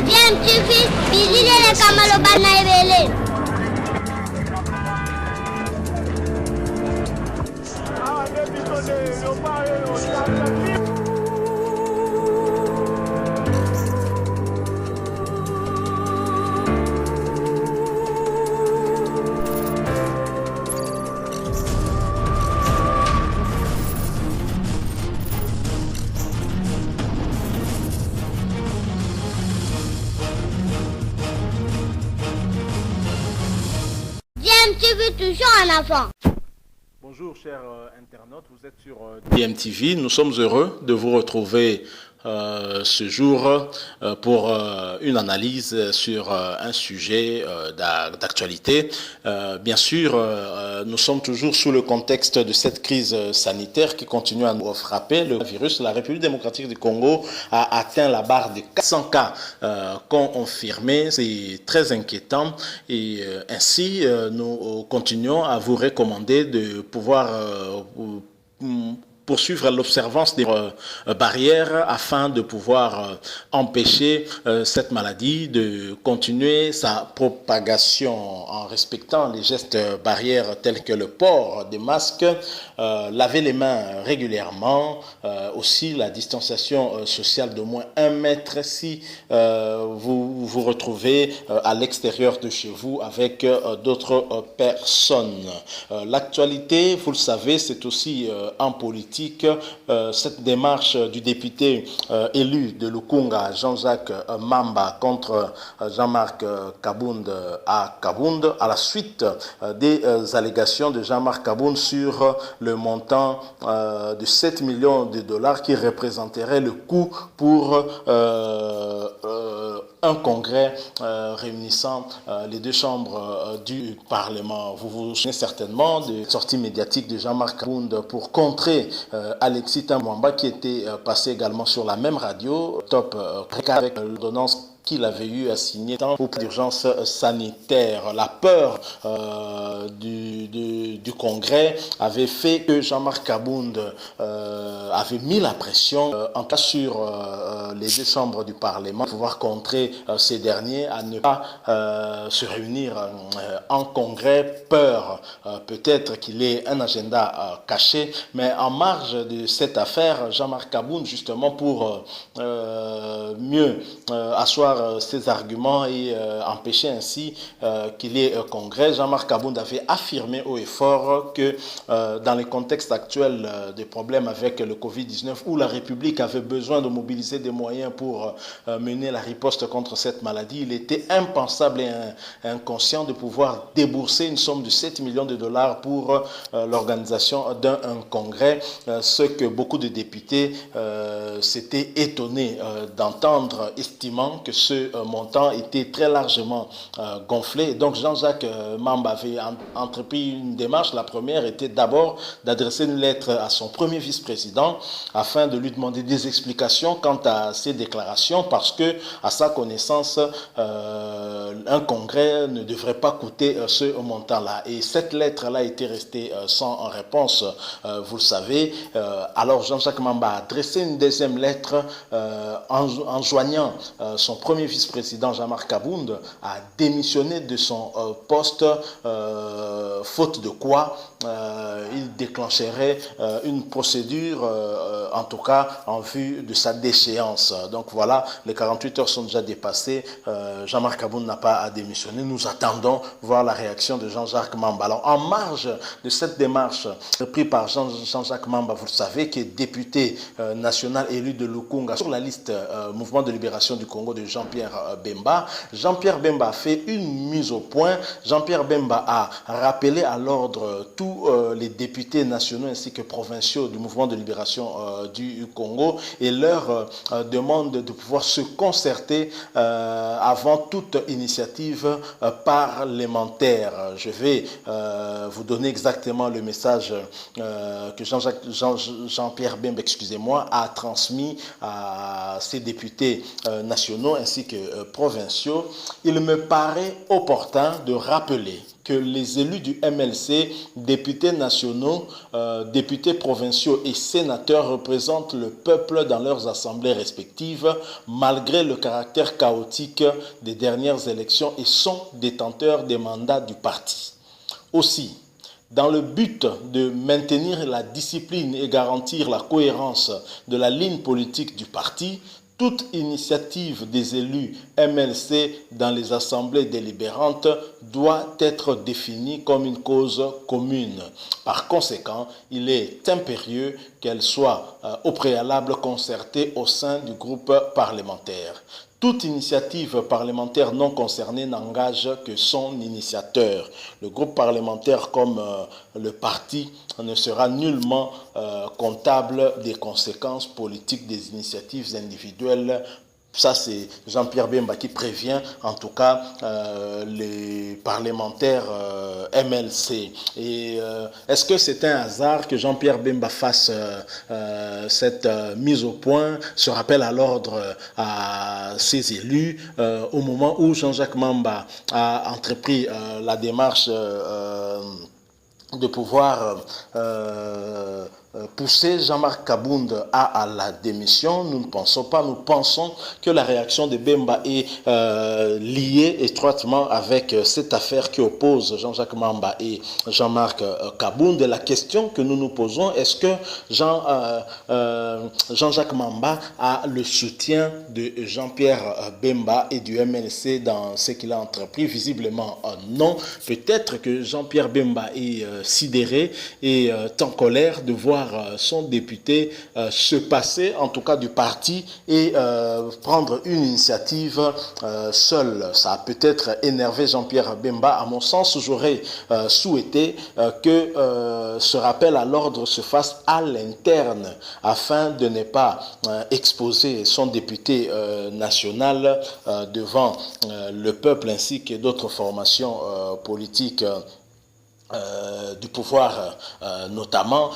DMTV, Bilile Kamalo Banaibele. DMTV toujours en avant. Bonjour chers internautes, vous êtes sur DMTV. Nous sommes heureux de vous retrouver ce jour pour une analyse sur un sujet d'actualité. Bien sûr, nous sommes toujours sous le contexte de cette crise sanitaire qui continue à nous frapper. Le virus, la République démocratique du Congo a atteint la barre des 400 cas confirmés. C'est très inquiétant et ainsi nous continuons à vous recommander de pouvoir poursuivre l'observance des barrières afin de pouvoir empêcher cette maladie de continuer sa propagation en respectant les gestes barrières tels que le port des masques, laver les mains régulièrement, aussi la distanciation sociale d'au moins 1 mètre si vous vous retrouvez à l'extérieur de chez vous avec d'autres personnes. L'actualité, vous le savez, c'est aussi en politique. Cette démarche du député élu de Lukunga, Jean-Jacques Mamba, contre Jean-Marc Kabound à Kabound, à la suite des allégations de Jean-Marc Kabound sur le montant de 7 millions de dollars qui représenterait le coût pour un congrès réunissant les deux chambres du Parlement. Vous vous souvenez certainement de la sortie médiatique de Jean-Marc Kabound pour contrer Alexis Tambouamba qui était passé également sur la même radio, Top avec l'ordonnance qu'il avait eu à signer pour l'urgence sanitaire. La peur du congrès avait fait que Jean-Marc Kabound avait mis la pression en cas sur les deux chambres du Parlement pour pouvoir contrer ces derniers à ne pas se réunir en congrès. Peur peut-être qu'il ait un agenda caché, mais en marge de cette affaire, Jean-Marc Kabound, justement pour mieux asseoir ses arguments et empêcher ainsi qu'il y ait congrès, Jean-Marc Kabound avait affirmé haut et fort que dans le contexte actuel des problèmes avec le Covid-19, où la République avait besoin de mobiliser des moyens pour mener la riposte contre cette maladie, il était impensable et inconscient de pouvoir débourser une somme de 7 millions de dollars pour l'organisation d'un congrès, ce que beaucoup de députés s'étaient étonnés d'entendre, estimant que ce montant était très largement gonflé. Donc Jean-Jacques Mamba avait entrepris une démarche. La première était d'abord d'adresser une lettre à son premier vice-président afin de lui demander des explications quant à ces déclarations, parce que, à sa connaissance, un congrès ne devrait pas coûter ce montant-là. Et cette lettre-là était restée sans réponse, vous le savez. Alors Jean-Jacques Mamba a adressé une deuxième lettre en joignant son premier vice-président Jean-Marc Kabound à démissionner de son poste, faute de quoi il déclencherait une procédure, en tout cas en vue de sa déchéance. Donc voilà, les 48 heures sont déjà dépassées. Jean-Marc Kabound n'a pas à démissionner. Nous attendons voir la réaction de Jean-Jacques Mamba. Alors en marge de cette démarche prise par Jean-Jacques Mamba, vous le savez, qui est député national élu de Lukunga sur la liste Mouvement de libération du Congo de Jean-Pierre Bemba. Jean-Pierre Bemba a fait une mise au point. Jean-Pierre Bemba a rappelé à l'ordre tous les députés nationaux ainsi que provinciaux du Mouvement de libération du Congo et leur demande de pouvoir se concerter avant toute initiative parlementaire. Je vais vous donner exactement le message que Jean-Pierre Bemba, excusez-moi, a transmis à ses députés nationaux ainsi que provinciaux. Il me paraît opportun de rappeler que les élus du MLC, députés nationaux, députés provinciaux et sénateurs représentent le peuple dans leurs assemblées respectives, malgré le caractère chaotique des dernières élections et sont détenteurs des mandats du parti. Aussi, dans le but de maintenir la discipline et garantir la cohérence de la ligne politique du parti, toute initiative des élus MLC dans les assemblées délibérantes doit être définie comme une cause commune. Par conséquent, il est impérieux qu'elle soit au préalable concertée au sein du groupe parlementaire. Toute initiative parlementaire non concernée n'engage que son initiateur. Le groupe parlementaire comme le parti ne sera nullement comptable des conséquences politiques des initiatives individuelles. Ça, c'est Jean-Pierre Bemba qui prévient, en tout cas, les parlementaires MLC. Et est-ce que c'est un hasard que Jean-Pierre Bemba fasse cette mise au point, ce rappel à l'ordre à ses élus, au moment où Jean-Jacques Mamba a entrepris la démarche de pouvoir pousser Jean-Marc Kabound à la démission? Nous ne pensons pas. Nous pensons que la réaction de Bemba est liée étroitement avec cette affaire qui oppose Jean-Jacques Mamba et Jean-Marc Kabound. Et la question que nous nous posons, est-ce que Jean-Jacques Mamba a le soutien de Jean-Pierre Bemba et du MLC dans ce qu'il a entrepris? Visiblement non. Peut-être que Jean-Pierre Bemba est sidéré et en colère de voir son député se passer en tout cas du parti et prendre une initiative seul. Ça a peut-être énervé Jean-Pierre Bemba. À mon sens, j'aurais souhaité que ce rappel à l'ordre se fasse à l'interne afin de ne pas exposer son député national devant le peuple ainsi que d'autres formations politiques du pouvoir, notamment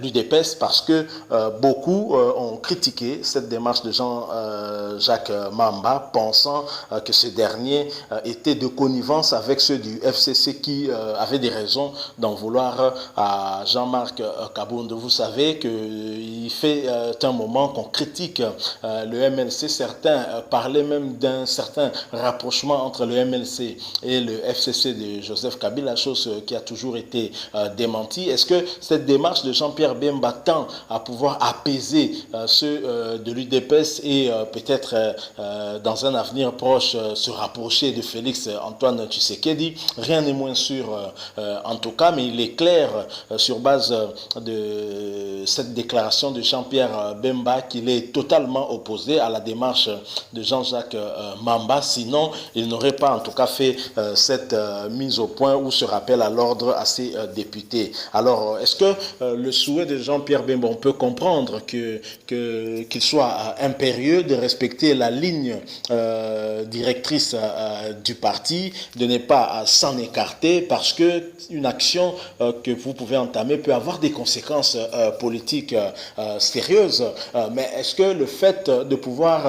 l'UDPS, parce que beaucoup ont critiqué cette démarche de Jean-Jacques Mamba, pensant que ce dernier était de connivence avec ceux du FCC qui avaient des raisons d'en vouloir à Jean-Marc Kabound. Vous savez qu'il fait un moment qu'on critique le MLC. Certains parlaient même d'un certain rapprochement entre le MLC et le FCC de Joseph Kabila, chose qui a toujours été démenti. Est-ce que cette démarche de Jean-Pierre Bemba tend à pouvoir apaiser ceux de l'UDPS et peut-être dans un avenir proche se rapprocher de Félix Antoine Tshisekedi? Rien n'est moins sûr en tout cas, mais il est clair sur base de cette déclaration de Jean-Pierre Bemba qu'il est totalement opposé à la démarche de Jean-Jacques Mamba. Sinon, il n'aurait pas en tout cas fait cette mise au point ou ce rappel à l'ordre à ses députés. Alors, est-ce que le souhait de Jean-Pierre Bemba, on peut comprendre qu'il soit impérieux de respecter la ligne directrice du parti, de ne pas s'en écarter, parce que une action que vous pouvez entamer peut avoir des conséquences politiques sérieuses. Mais est-ce que le fait de pouvoir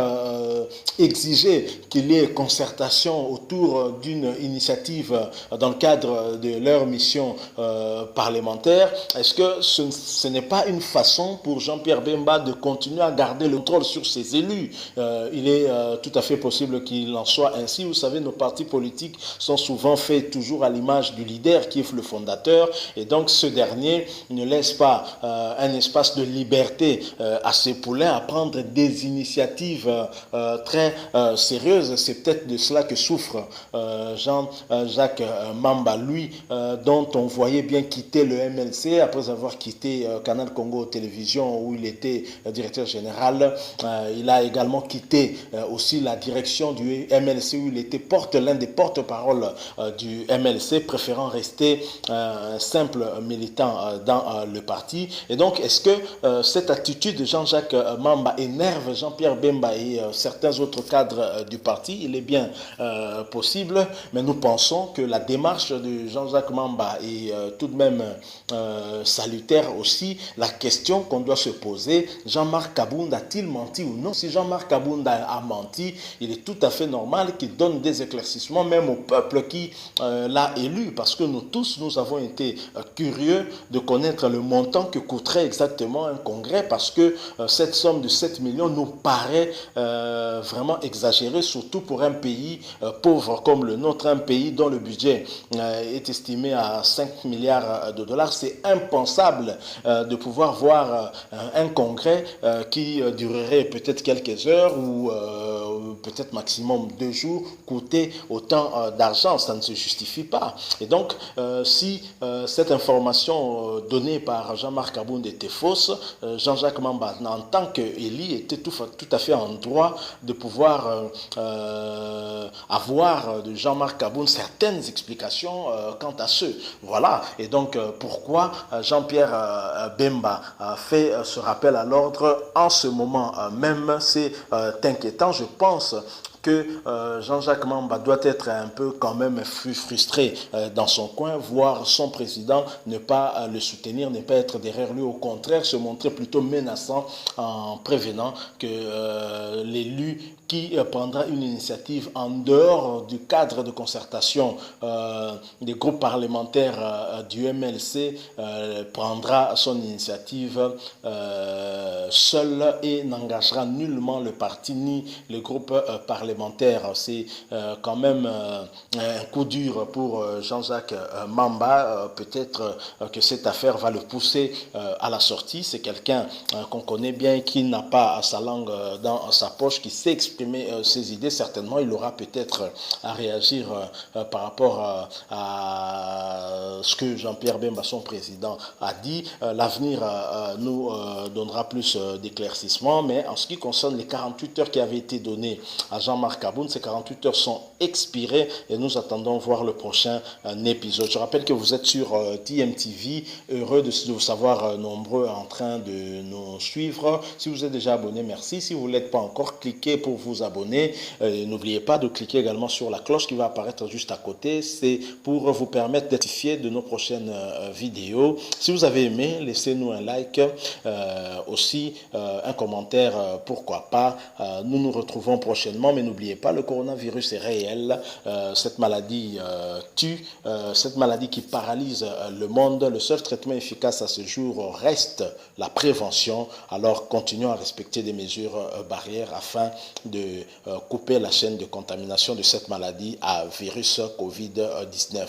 exiger qu'il y ait concertation autour d'une initiative dans le cadre de leur mission parlementaire, est-ce que ce n'est pas une façon pour Jean-Pierre Bemba de continuer à garder le contrôle sur ses élus? Il est tout à fait possible qu'il en soit ainsi. Vous savez, nos partis politiques sont souvent faits toujours à l'image du leader qui est le fondateur, et donc ce dernier ne laisse pas un espace de liberté à ses poulains à prendre des initiatives très sérieuses. C'est peut-être de cela que souffre Jean-Jacques Mamba, lui, dont on voyait bien quitter le MLC après avoir quitté Canal Congo Télévision où il était directeur général. Il a également quitté aussi la direction du MLC où il était l'un des porte-parole du MLC, préférant rester un simple militant dans le parti. Et donc, est-ce que cette attitude de Jean-Jacques Mamba énerve Jean-Pierre Bemba et certains certains autres cadres du parti. Il est bien possible, mais nous pensons que la démarche de Jean-Jacques Mamba est tout de même salutaire aussi. La question qu'on doit se poser, Jean-Marc Kabound a-t-il menti ou non? Si Jean-Marc Kabound a menti, il est tout à fait normal qu'il donne des éclaircissements même au peuple qui l'a élu, parce que nous tous, nous avons été curieux de connaître le montant que coûterait exactement un congrès, parce que cette somme de 7 millions nous paraît vraiment exagérée, surtout pour un pays pauvre comme le nôtre, un pays dont le budget est estimé à 5 milliards de dollars. C'est impensable de pouvoir voir un congrès qui durerait peut-être quelques heures ou peut-être maximum 2 jours coûter autant d'argent. Ça ne se justifie pas. Et donc, si cette information donnée par Jean-Marc Kabound était fausse, Jean-Jacques Mamba, en tant qu'élu, était tout à fait en droit de pouvoir avoir de Jean-Marc Kabound certaines explications quant à ce. Voilà. Et donc, pourquoi Jean-Pierre Bemba fait ce rappel à l'ordre en ce moment même? C'est inquiétant. Je pense que Jean-Jacques Mamba doit être un peu quand même frustré dans son coin, voir son président ne pas le soutenir, ne pas être derrière lui, au contraire se montrer plutôt menaçant en prévenant que l'élu qui prendra une initiative en dehors du cadre de concertation des groupes parlementaires du MLC prendra son initiative seul et n'engagera nullement le parti ni le groupe parlementaire. C'est quand même un coup dur pour Jean-Jacques Mamba. Peut-être que cette affaire va le pousser à la sortie. C'est quelqu'un qu'on connaît bien, qui n'a pas sa langue dans sa poche, qui sait exprimer ses idées. Certainement, il aura peut-être à réagir par rapport à ce que Jean-Pierre Bemba, son président, a dit. L'avenir nous donnera plus d'éclaircissements, mais en ce qui concerne les 48 heures qui avaient été données à Jean-Marc Kabound, ces 48 heures sont expirées et nous attendons voir le prochain épisode. Je rappelle que vous êtes sur TMTV, heureux de vous savoir nombreux en train de nous suivre. Si vous êtes déjà abonné, merci. Si vous ne l'êtes pas encore, cliquez pour vous abonner. N'oubliez pas de cliquer également sur la cloche qui va apparaître juste à côté. C'est pour vous permettre d'être notifié de nos prochaines vidéos. Si vous avez aimé, laissez-nous un like, aussi un commentaire, pourquoi pas. Nous nous retrouvons prochainement, mais n'oubliez pas, le coronavirus est réel. Cette maladie tue, cette maladie qui paralyse le monde. Le seul traitement efficace à ce jour reste la prévention. Alors continuons à respecter des mesures barrières afin de couper la chaîne de contamination de cette maladie à virus Covid-19.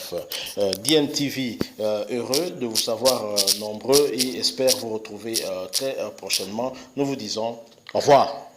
DMTV, heureux de vous savoir nombreux et espère vous retrouver très prochainement. Nous vous disons au revoir.